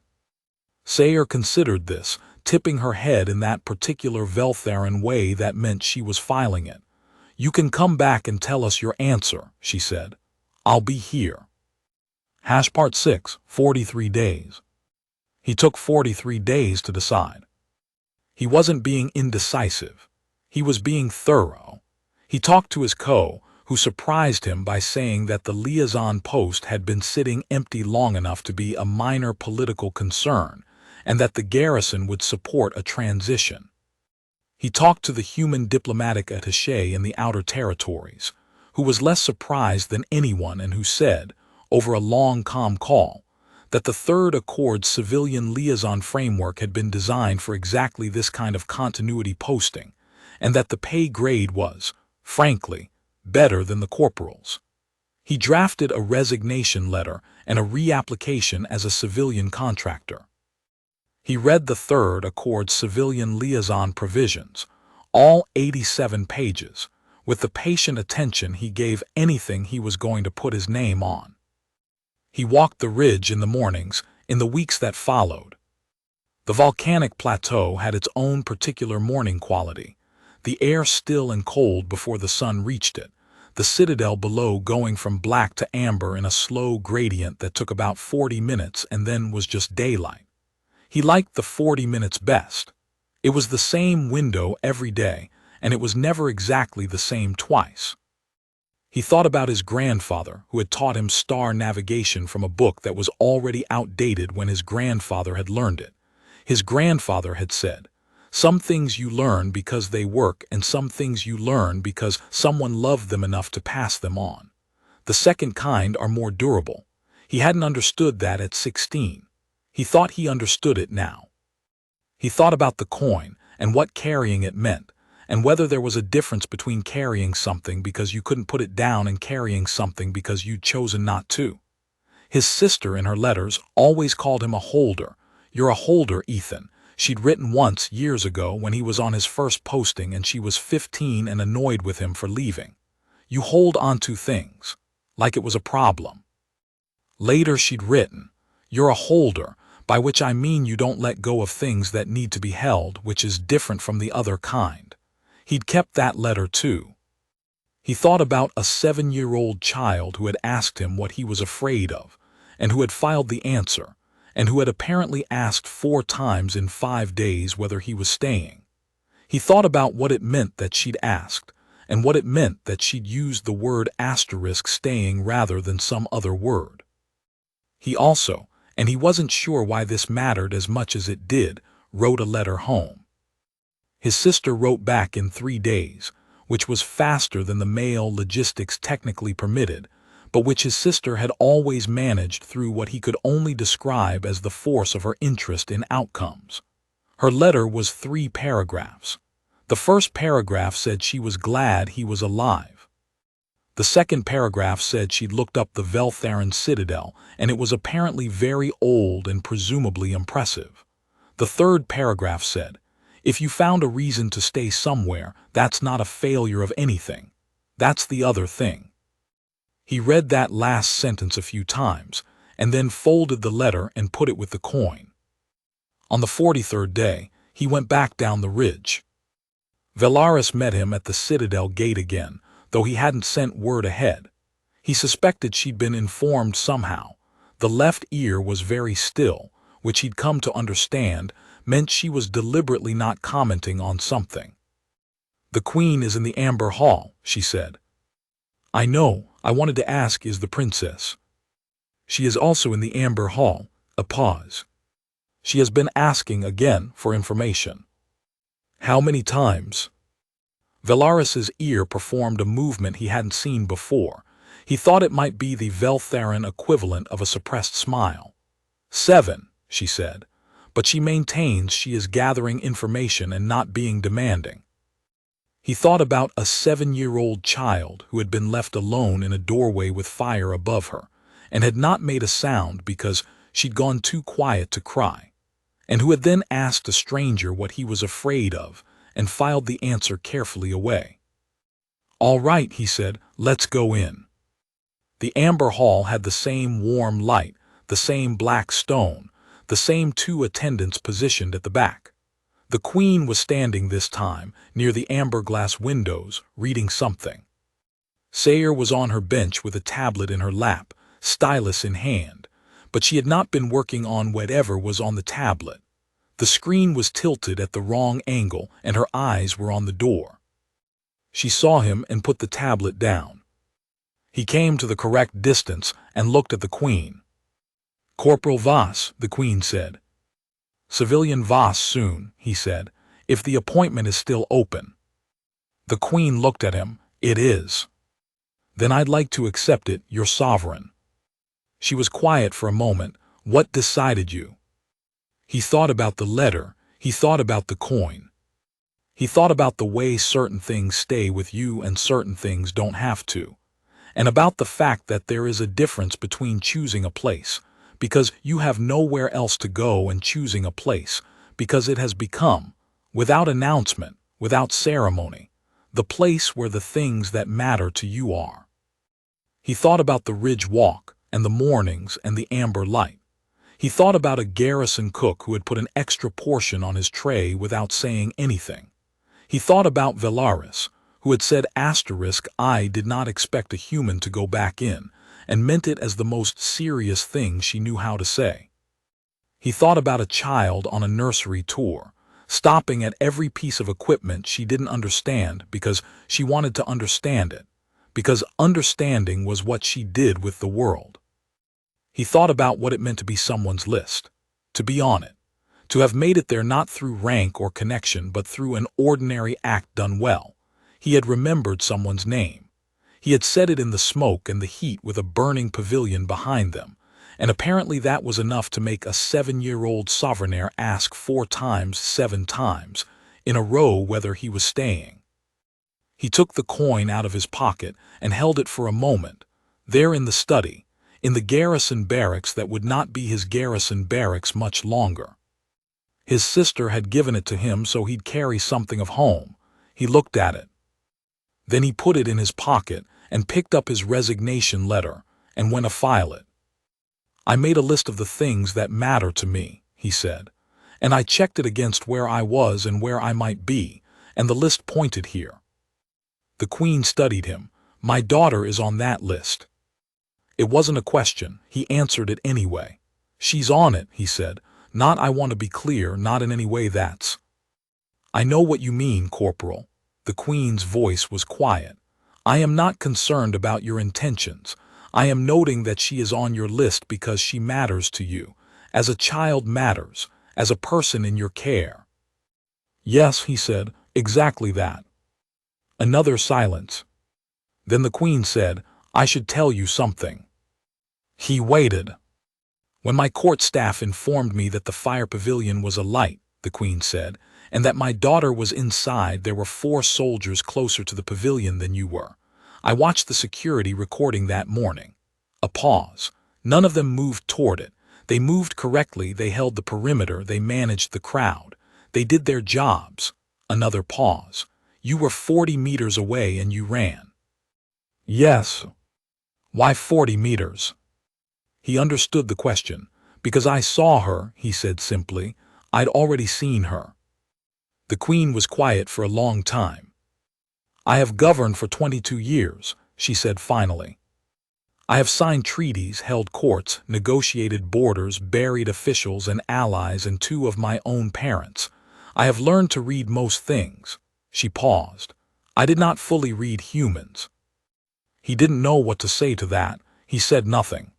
Sayer considered this, tipping her head in that particular Vel'tharan way that meant she was filing it. You can come back and tell us your answer, she said. I'll be here. Part 6, 43 days. He took 43 days to decide. He wasn't being indecisive. He was being thorough. He talked to his who surprised him by saying that the liaison post had been sitting empty long enough to be a minor political concern, and that the garrison would support a transition. He talked to the human diplomatic attaché in the outer territories, who was less surprised than anyone and who said, over a long calm call, that the Third Accord's civilian liaison framework had been designed for exactly this kind of continuity posting, and that the pay grade was, frankly, better than the corporal's. He drafted a resignation letter and a reapplication as a civilian contractor. He read the Third Accord's civilian liaison provisions, all 87 pages, with the patient attention he gave anything he was going to put his name on. He walked the ridge in the mornings, in the weeks that followed. The volcanic plateau had its own particular morning quality, the air still and cold before the sun reached it, the citadel below going from black to amber in a slow gradient that took about 40 minutes and then was just daylight. He liked the 40 minutes best. It was the same window every day, and it was never exactly the same twice. He thought about his grandfather, who had taught him star navigation from a book that was already outdated when his grandfather had learned it. His grandfather had said, "Some things you learn because they work, and some things you learn because someone loved them enough to pass them on. The second kind are more durable." He hadn't understood that at 16. He thought he understood it now. He thought about the coin and what carrying it meant, and whether there was a difference between carrying something because you couldn't put it down and carrying something because you'd chosen not to. His sister in her letters always called him a holder. "You're a holder, Ethan," she'd written once years ago when he was on his first posting and she was 15 and annoyed with him for leaving. "You hold on to things," like it was a problem. Later she'd written, "You're a holder, by which I mean you don't let go of things that need to be held, which is different from the other kind." He'd kept that letter too. He thought about a 7-year-old child who had asked him what he was afraid of, and who had filed the answer, and who had apparently asked 4 times in 5 days whether he was staying. He thought about what it meant that she'd asked, and what it meant that she'd used the word asterisk staying rather than some other word. He also, and he wasn't sure why this mattered as much as it did, wrote a letter home. His sister wrote back in 3 days, which was faster than the mail logistics technically permitted, but which his sister had always managed through what he could only describe as the force of her interest in outcomes. Her letter was 3 paragraphs. The first paragraph said she was glad he was alive. The second paragraph said she'd looked up the Vel'tharan citadel, and it was apparently very old and presumably impressive. The third paragraph said, "If you found a reason to stay somewhere, that's not a failure of anything. That's the other thing." He read that last sentence a few times, and then folded the letter and put it with the coin. On the 43rd day, he went back down the ridge. Vel'tharan met him at the citadel gate again, though he hadn't sent word ahead. He suspected she'd been informed somehow. The left ear was very still, which he'd come to understand meant she was deliberately not commenting on something. "The Queen is in the Amber Hall," she said. "I know. I wanted to ask, is the princess?" "She is also in the Amber Hall." A pause. "She has been asking again for information." "How many times?" Vel'tharan's ear performed a movement he hadn't seen before. He thought it might be the Vel'tharan equivalent of a suppressed smile. "7, she said, but she maintains she is gathering information and not being demanding." He thought about a 7-year-old child who had been left alone in a doorway with fire above her, and had not made a sound because she'd gone too quiet to cry, and who had then asked a stranger what he was afraid of, and filed the answer carefully away. "All right," he said, "let's go in." The Amber Hall had the same warm light, the same black stone, the same 2 attendants positioned at the back. The Queen was standing this time near the amber glass windows, reading something. Sayre was on her bench with a tablet in her lap, stylus in hand, but she had not been working on whatever was on the tablet. The screen was tilted at the wrong angle, and her eyes were on the door. She saw him and put the tablet down. He came to the correct distance and looked at the Queen. "Corporal Voss," the Queen said. "Civilian Voss soon," he said, "if the appointment is still open." The Queen looked at him. "It is." "Then I'd like to accept it, your sovereign." She was quiet for a moment. "What decided you?" He thought about the letter. He thought about the coin. He thought about the way certain things stay with you and certain things don't have to. And about the fact that there is a difference between choosing a place, because you have nowhere else to go, and choosing a place, because it has become, without announcement, without ceremony, the place where the things that matter to you are. He thought about the ridge walk, and the mornings, and the amber light. He thought about a garrison cook who had put an extra portion on his tray without saying anything. He thought about Vel'tharan, who had said "I did not expect a human to go back in," and meant it as the most serious thing she knew how to say. He thought about a child on a nursery tour, stopping at every piece of equipment she didn't understand because she wanted to understand it, because understanding was what she did with the world. He thought about what it meant to be someone's list, to be on it, to have made it there not through rank or connection but through an ordinary act done well. He had remembered someone's name. He had said it in the smoke and the heat with a burning pavilion behind them, and apparently that was enough to make a 7-year-old sovereignaire ask 4 times 7 times in a row whether he was staying. He took the coin out of his pocket and held it for a moment, there in the study, in the garrison barracks that would not be his garrison barracks much longer. His sister had given it to him so he'd carry something of home. He looked at it. Then he put it in his pocket and picked up his resignation letter and went to file it. "I made a list of the things that matter to me," he said, "and I checked it against where I was and where I might be, and the list pointed here." The Queen studied him. "My daughter is on that list." It wasn't a question. He answered it anyway. "She's on it," he said. "Not, I want to be clear, not in any way that's—" "I know what you mean, Corporal." The Queen's voice was quiet. "I am not concerned about your intentions. I am noting that she is on your list because she matters to you, as a child matters, as a person in your care." "Yes," he said, "exactly that." Another silence. Then the Queen said, "I should tell you something." He waited. "When my court staff informed me that the fire pavilion was alight," the Queen said, "and that my daughter was inside, there were 4 soldiers closer to the pavilion than you were. I watched the security recording that morning." A pause. "None of them moved toward it. They moved correctly, they held the perimeter, they managed the crowd. They did their jobs." Another pause. "You were 40 meters away and you ran." "Yes." "Why 40 meters?" He understood the question. "Because I saw her," he said simply. "I'd already seen her." The Queen was quiet for a long time. "I have governed for 22 years, she said finally. "I have signed treaties, held courts, negotiated borders, buried officials and allies and 2 of my own parents. I have learned to read most things." She paused. "I did not fully read humans." He didn't know what to say to that. He said nothing.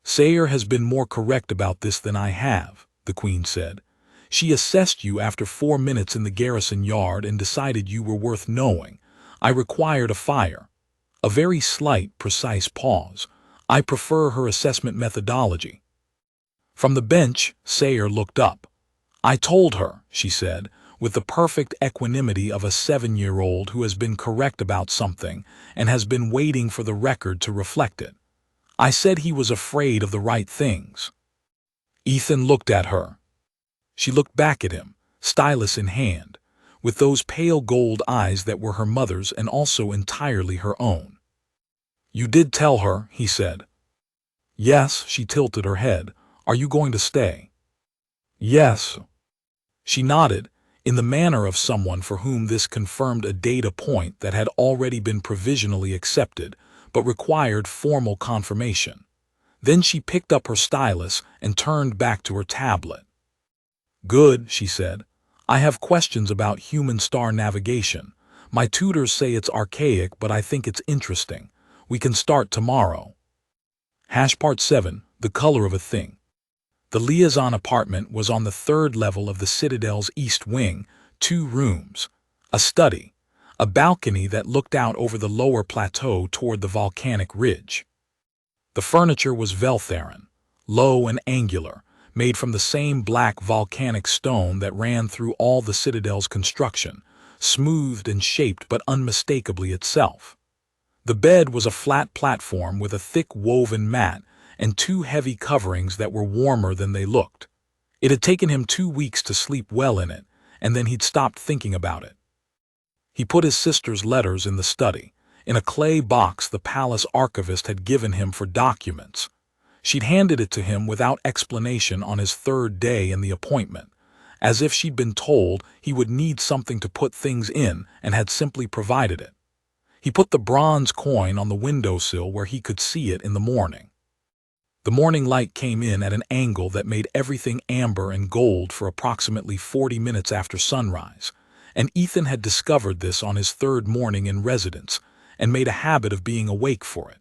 "Sayer has been more correct about this than I have," the Queen said. "She assessed you after 4 minutes in the garrison yard and decided you were worth knowing. I required a fire." A very slight, precise pause. "I prefer her assessment methodology." From the bench, Sayer looked up. "I told her," she said, with the perfect equanimity of a 7-year-old who has been correct about something and has been waiting for the record to reflect it. "I said he was afraid of the right things." Ethan looked at her. She looked back at him, stylus in hand, with those pale gold eyes that were her mother's and also entirely her own. "You did tell her," he said. "Yes," she tilted her head. "Are you going to stay?" "Yes." She nodded, in the manner of someone for whom this confirmed a data point that had already been provisionally accepted, but required formal confirmation. Then she picked up her stylus and turned back to her tablet. "Good," she said. "I have questions about human star navigation. My tutors say it's archaic, but I think it's interesting. We can start tomorrow. Part 7. The color of a thing. The liaison apartment was on the third level of the Citadel's east wing, 2 rooms, a study, a balcony that looked out over the lower plateau toward the volcanic ridge. The furniture was Vel'tharan, low and angular, made from the same black volcanic stone that ran through all the Citadel's construction, smoothed and shaped but unmistakably itself. The bed was a flat platform with a thick woven mat and 2 heavy coverings that were warmer than they looked. It had taken him 2 weeks to sleep well in it, and then he'd stopped thinking about it. He put his sister's letters in the study, in a clay box the palace archivist had given him for documents. She'd handed it to him without explanation on his 3rd day in the appointment, as if she'd been told he would need something to put things in and had simply provided it. He put the bronze coin on the windowsill where he could see it in the morning. The morning light came in at an angle that made everything amber and gold for approximately 40 minutes after sunrise, and Ethan had discovered this on his 3rd morning in residence and made a habit of being awake for it.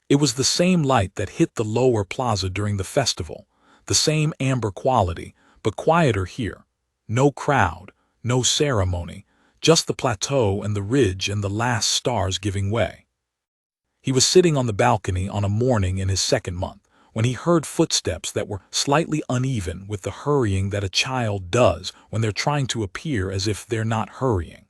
It was the same light that hit the lower plaza during the festival, the same amber quality, but quieter here. No crowd, no ceremony, just the plateau and the ridge and the last stars giving way. He was sitting on the balcony on a morning in his 2nd month, when he heard footsteps that were slightly uneven with the hurrying that a child does when they're trying to appear as if they're not hurrying.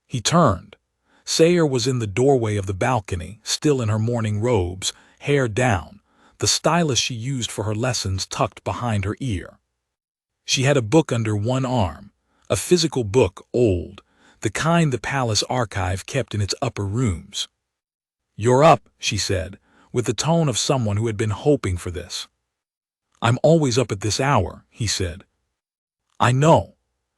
He turned. Sayer was in the doorway of the balcony, still in her morning robes, hair down, the stylus she used for her lessons tucked behind her ear. She had a book under one arm, a physical book, old, the kind the palace archive kept in its upper rooms. "You're up," she said, with the tone of someone who had been hoping for this. "I'm always up at this hour," he said. "I know."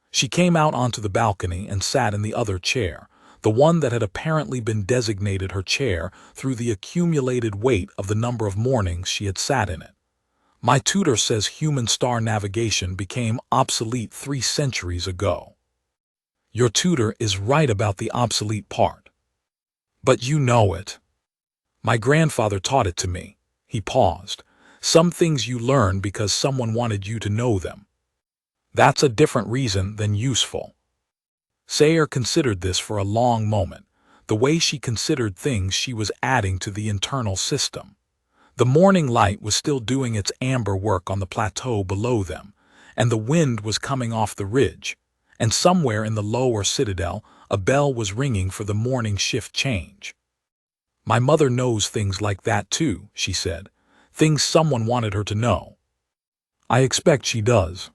She came out onto the balcony and sat in the other chair, the one that had apparently been designated her chair through the accumulated weight of the number of mornings she had sat in it. "My tutor says human star navigation became obsolete 3 centuries ago." "Your tutor is right about the obsolete part. But you know it." "My grandfather taught it to me." He paused. "Some things you learn because someone wanted you to know them. That's a different reason than useful." Sayer considered this for a long moment, the way she considered things she was adding to the internal system. The morning light was still doing its amber work on the plateau below them, and the wind was coming off the ridge, and somewhere in the lower citadel a bell was ringing for the morning shift change. "My mother knows things like that too," she said, "things someone wanted her to know." "I expect she does."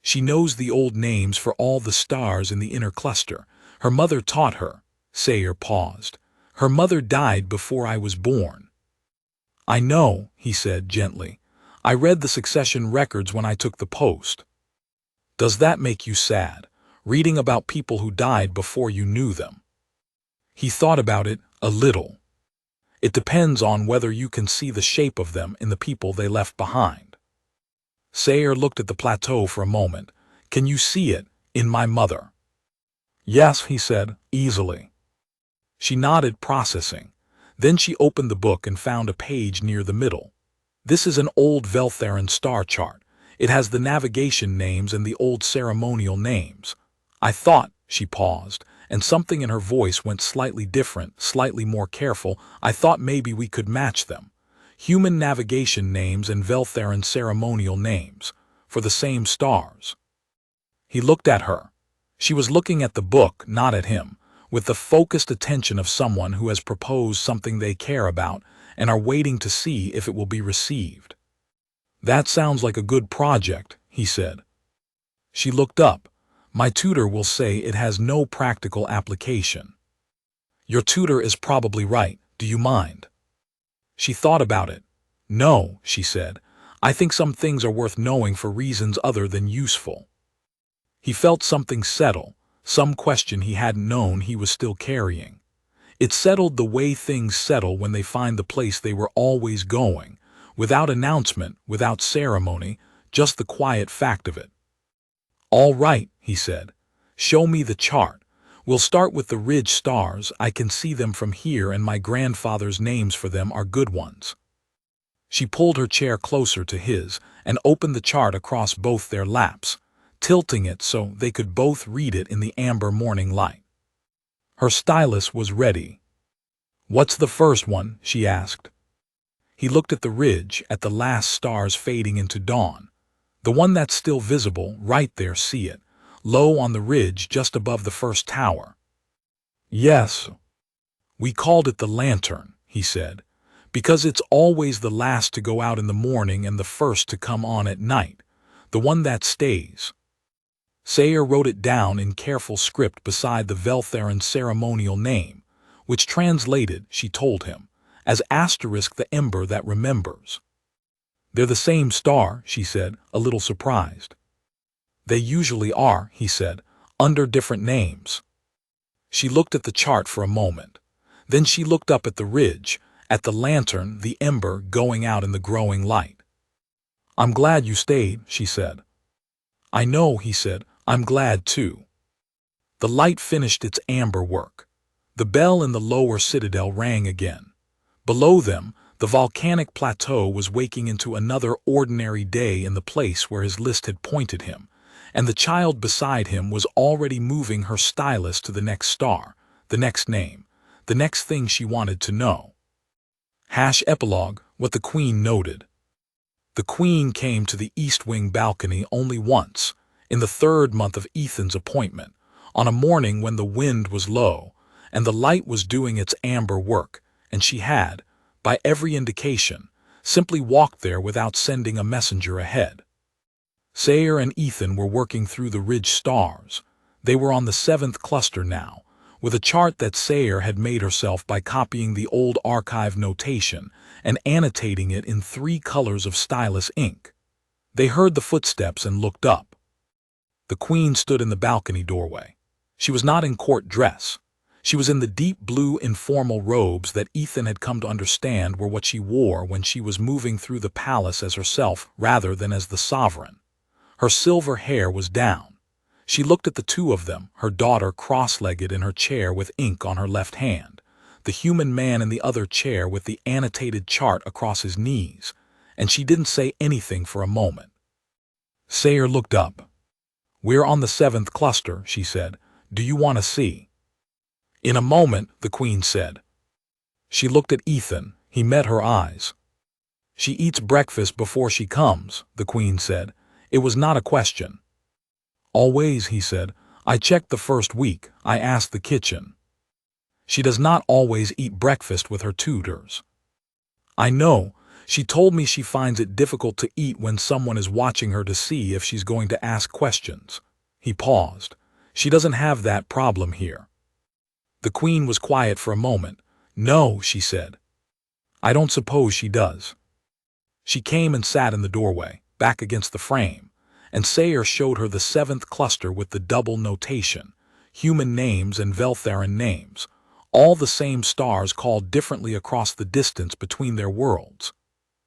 "She knows the old names for all the stars in the inner cluster. Her mother taught her." Sayer paused. "Her mother died before I was born." "I know," he said gently. "I read the succession records when I took the post." "Does that make you sad, reading about people who died before you knew them?" He thought about it a little. "It depends on whether you can see the shape of them in the people they left behind." Sayer looked at the plateau for a moment. "Can you see it in my mother?" "Yes," he said, easily. She nodded, processing. Then she opened the book and found a page near the middle. "This is an old Vel'tharan star chart. It has the navigation names and the old ceremonial names. I thought," she paused, and something in her voice went slightly different, slightly more careful, "I thought maybe we could match them. Human navigation names and Vel'tharan ceremonial names, for the same stars." He looked at her. She was looking at the book, not at him, with the focused attention of someone who has proposed something they care about and are waiting to see if it will be received. "That sounds like a good project," he said. She looked up. "My tutor will say it has no practical application." "Your tutor is probably right. Do you mind?" She thought about it. "No," she said. "I think some things are worth knowing for reasons other than useful." He felt something settle, some question he hadn't known he was still carrying. It settled the way things settle when they find the place they were always going, without announcement, without ceremony, just the quiet fact of it. "All right," he said. "Show me the chart. We'll start with the ridge stars. I can see them from here, and my grandfather's names for them are good ones. She pulled her chair closer to his and opened the chart across both their laps, tilting it so they could both read it in the amber morning light. Her stylus was ready. "What's the first one?" she asked. He looked at the ridge, at the last stars fading into dawn. "The one that's still visible, right there, see it, low on the ridge just above the first tower." "Yes. We called it the lantern," he said, "because it's always the last to go out in the morning and the first to come on at night, the one that stays." Sayer wrote it down in careful script beside the Vel'tharan ceremonial name, which translated, she told him, as *the ember that remembers. "They're the same star," she said, a little surprised. "They usually are," he said, "under different names." She looked at the chart for a moment. Then she looked up at the ridge, at the lantern, the ember going out in the growing light. "I'm glad you stayed," she said. "I know," he said. "I'm glad too." The light finished its amber work. The bell in the lower citadel rang again. Below them, the volcanic plateau was waking into another ordinary day in the place where his list had pointed him, and the child beside him was already moving her stylus to the next star, the next name, the next thing she wanted to know. Epilogue, what the Queen noted. The Queen came to the East Wing balcony only once, in the 3rd month of Ethan's appointment, on a morning when the wind was low, and the light was doing its amber work, and she had, by every indication, simply walked there without sending a messenger ahead. Sayer and Ethan were working through the ridge stars. They were on the 7th cluster now, with a chart that Sayer had made herself by copying the old archive notation and annotating it in 3 colors of stylus ink. They heard the footsteps and looked up. The Queen stood in the balcony doorway. She was not in court dress. She was in the deep blue informal robes that Ethan had come to understand were what she wore when she was moving through the palace as herself rather than as the sovereign. Her silver hair was down. She looked at the two of them, her daughter cross-legged in her chair with ink on her left hand, the human man in the other chair with the annotated chart across his knees, and she didn't say anything for a moment. Sayer looked up. "We're on the 7th cluster," she said. "Do you want to see?" "In a moment," the Queen said. She looked at Ethan. He met her eyes. "She eats breakfast before she comes," the Queen said. It was not a question. "Always," he said. "I checked the first week. I asked the kitchen. She does not always eat breakfast with her tutors." "I know. She told me she finds it difficult to eat when someone is watching her to see if she's going to ask questions." He paused. "She doesn't have that problem here." The Queen was quiet for a moment. "No," she said. "I don't suppose she does." She came and sat in the doorway, back against the frame, and Sayer showed her the 7th cluster with the double notation, human names and Vel'tharan names, all the same stars called differently across the distance between their worlds.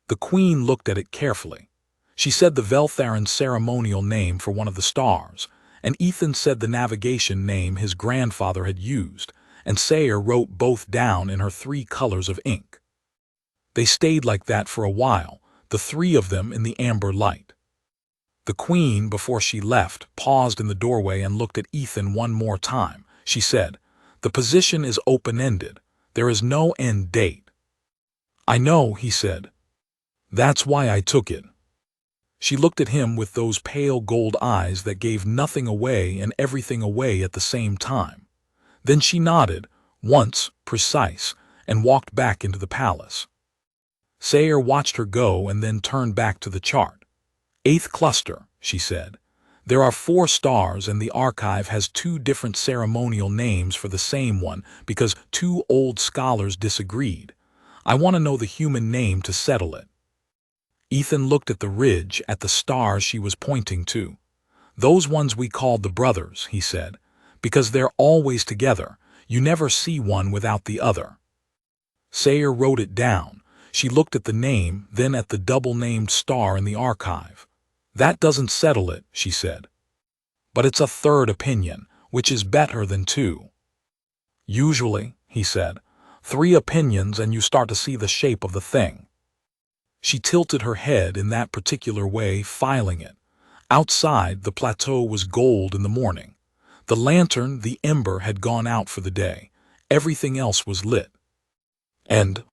The Queen looked at it carefully. She said the Vel'tharan ceremonial name for one of the stars, and Ethan said the navigation name his grandfather had used, and Sayer wrote both down in her 3 colors of ink. They stayed like that for a while, the 3 of them in the amber light. The Queen, before she left, paused in the doorway and looked at Ethan one more time. She said, "The position is open-ended. There is no end date." "I know," he said. "That's why I took it." She looked at him with those pale gold eyes that gave nothing away and everything away at the same time. Then she nodded, once, precise, and walked back into the palace. Sayer watched her go and then turned back to the chart. 8th cluster, she said. "There are 4 stars and the archive has 2 different ceremonial names for the same one because 2 old scholars disagreed. I want to know the human name to settle it." Ethan looked at the ridge, at the stars she was pointing to. "Those ones we called the brothers," he said, "because they're always together. You never see one without the other." Sayer wrote it down. She looked at the name, then at the double-named star in the archive. "That doesn't settle it," she said. "But it's a 3rd opinion, which is better than 2. Usually, he said, 3 opinions and you start to see the shape of the thing. She tilted her head in that particular way, filing it. Outside, the plateau was gold in the morning. The lantern, the ember, had gone out for the day. Everything else was lit. And